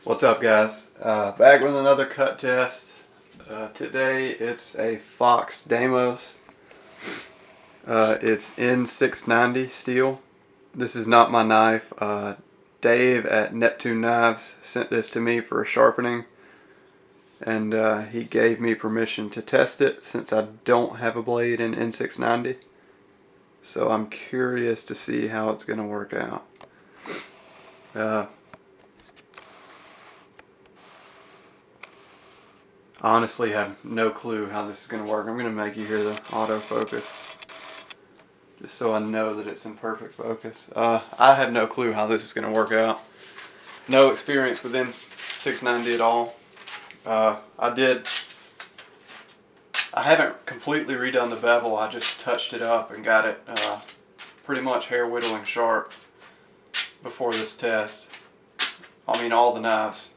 What's up, guys? Back with another cut test. Today it's a Fox Deimos. It's N690 steel. This is not my knife. Dave at Neptune Knives sent this to me for a sharpening, and he gave me permission to test it since I don't have a blade in N690. So I'm curious to see how it's going to work out. I honestly have no clue how this is going to work. I'm going to make you hear the autofocus just so I know that it's in perfect focus. I have no clue how this is going to work out. No experience with N690 at all. I haven't completely redone the bevel. I just touched it up and got it pretty much hair whittling sharp before this test. I mean, all the knives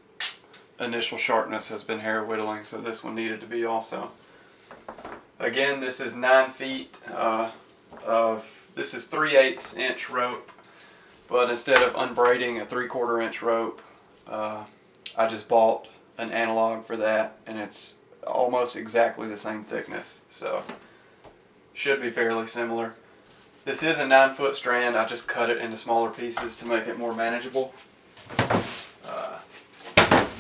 initial sharpness has been hair whittling, so this one needed to be also. Again, this is 9 feet this is 3/8 inch rope, but instead of unbraiding a 3/4 inch rope, I just bought an analog for that, and it's almost exactly the same thickness, so should be fairly similar. This is a 9-foot strand. I just cut it into smaller pieces to make it more manageable.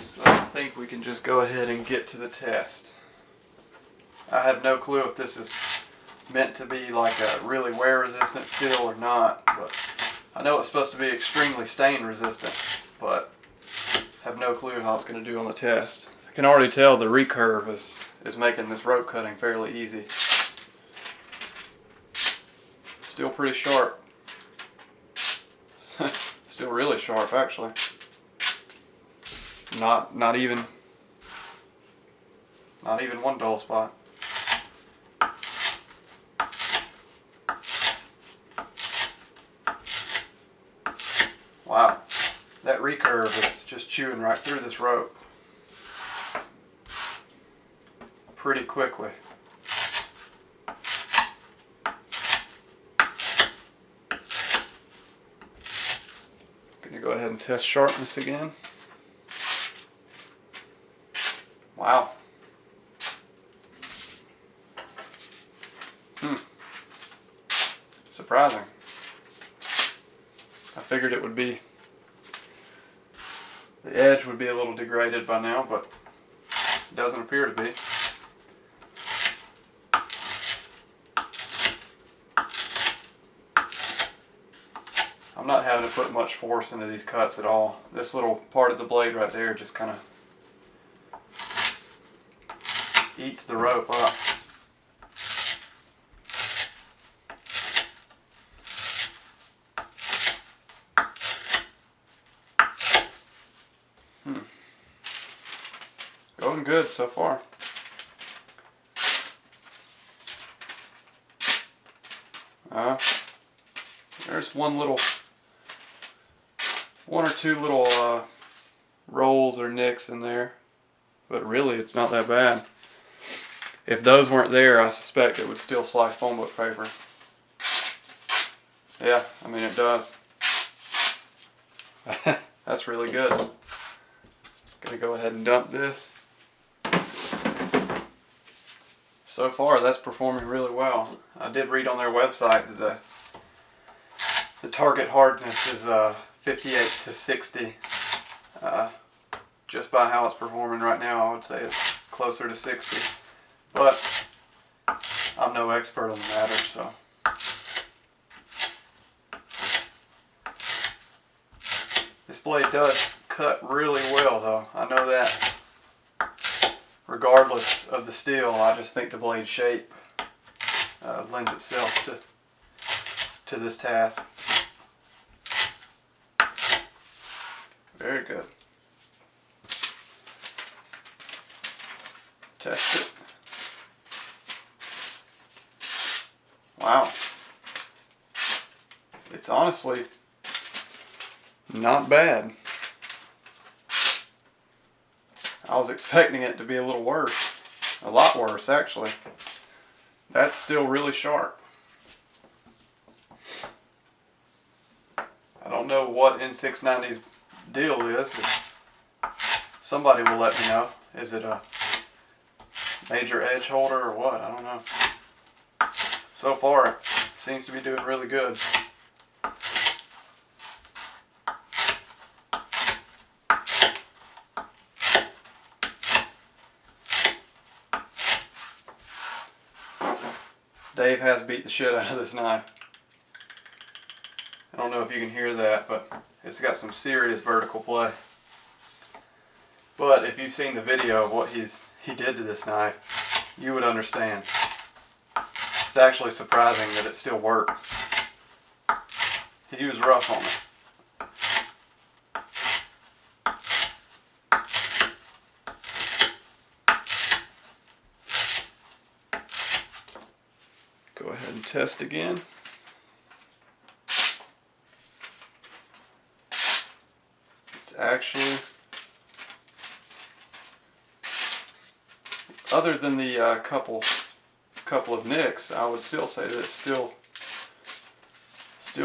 So I think we can just go ahead and get to the test. I have no clue if this is meant to be like a really wear resistant steel or not, but I know it's supposed to be extremely stain resistant, but have no clue how it's going to do on the test. I can already tell the recurve is making this rope cutting fairly easy. Still pretty sharp. Still really sharp, actually. Not even one dull spot. Wow, that recurve is just chewing right through this rope pretty quickly. Gonna go ahead and test sharpness again. Wow. Surprising. I figured it would be, the edge would be a little degraded by now, but it doesn't appear to be. I'm not having to put much force into these cuts at all. This little part of the blade right there just kind of eats the rope up. Going good so far. There's one or two little rolls or nicks in there, but really it's not that bad. If those weren't there, I suspect it would still slice phone book paper. Yeah, I mean it does. That's really good. Gonna go ahead and dump this. So far, that's performing really well. I did read on their website that the target hardness is 58 to 60. Just by how it's performing right now, I would say it's closer to 60. But I'm no expert on the matter, so. This blade does cut really well, though. I know that. Regardless of the steel, I just think the blade shape lends itself to this task. Very good. Test it. Wow. It's honestly not bad. I was expecting it to be a little worse. A lot worse, actually. That's still really sharp. I don't know what N690's deal is. Somebody will let me know. Is it a major edge holder or what? I don't know. So far, it seems to be doing really good. Dave has beat the shit out of this knife. I don't know if you can hear that, but it's got some serious vertical play. But if you've seen the video of what he did to this knife, you would understand. It's actually surprising that it still works. He was rough on it. Go ahead and test again. It's actually, other than the couple of nicks, I would still say that it's still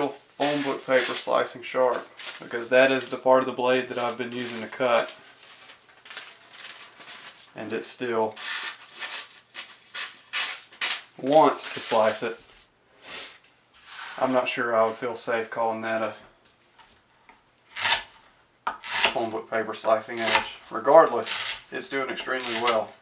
phone book paper slicing sharp, because that is the part of the blade that I've been using to cut, and it still wants to slice it. I'm not sure I would feel safe calling that a phone book paper slicing edge. Regardless, it's doing extremely well.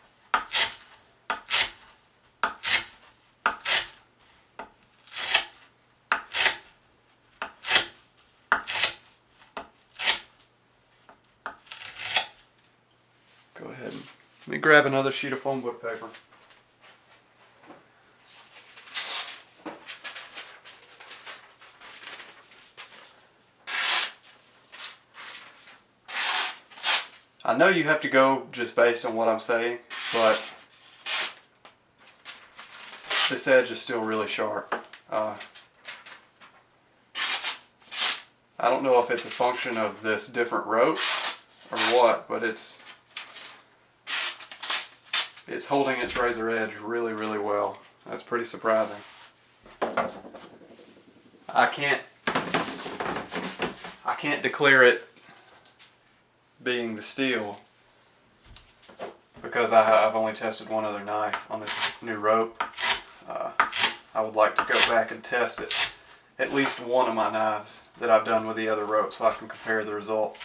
Go ahead and let me grab another sheet of phone book paper. I know you have to go just based on what I'm saying, but this edge is still really sharp. I don't know if it's a function of this different rope or what, but it's holding its razor edge really, really well. That's pretty surprising. I can't declare it being the steel because I've only tested one other knife on this new rope. I would like to go back and test it, at least one of my knives that I've done with the other rope, so I can compare the results.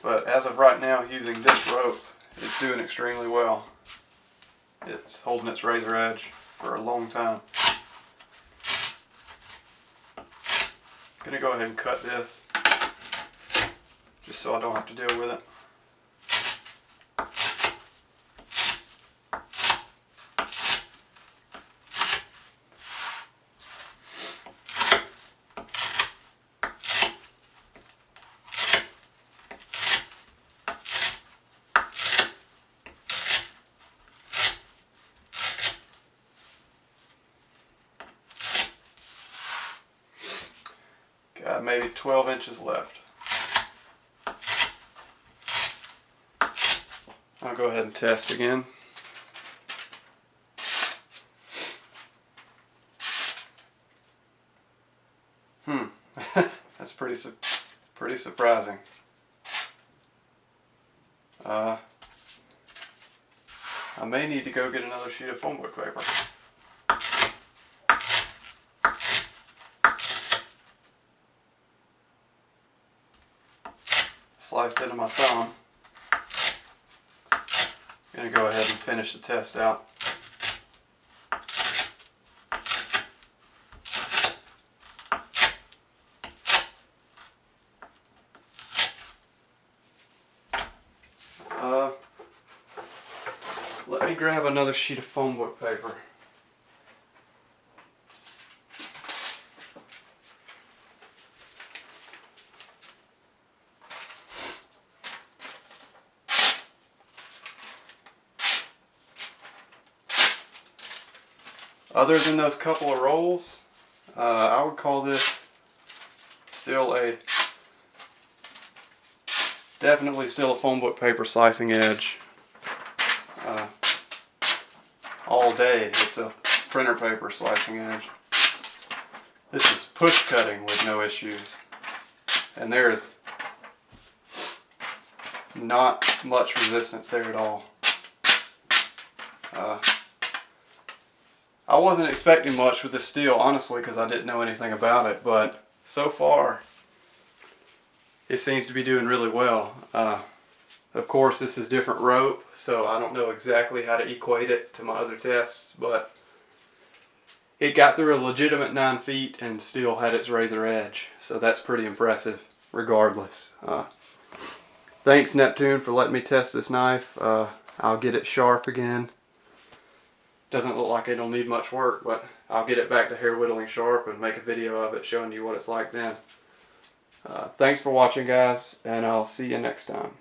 But as of right now, using this rope, it's doing extremely well. It's holding its razor edge for a long time. I'm gonna go ahead and cut this, just so I don't have to deal with it. Got maybe 12 inches left. I'll go ahead and test again. That's pretty surprising. I may need to go get another sheet of phone book paper. Sliced into my thumb. I'm gonna go ahead and finish the test out. Let me grab another sheet of phone book paper. Other than those couple of rolls, I would call this still definitely still a phone book paper slicing edge. All day, it's a printer paper slicing edge. This is push cutting with no issues. And there's Not much resistance there at all. I wasn't expecting much with this steel, honestly, because I didn't know anything about it, but so far it seems to be doing really well. Of course, this is different rope, so I don't know exactly how to equate it to my other tests, but it got through a legitimate 9 feet and still had its razor edge, so that's pretty impressive regardless. Thanks, Neptune, for letting me test this knife. I'll get it sharp again. Doesn't look like it'll need much work, but I'll get it back to hair whittling sharp and make a video of it showing you what it's like then. Thanks for watching, guys, and I'll see you next time.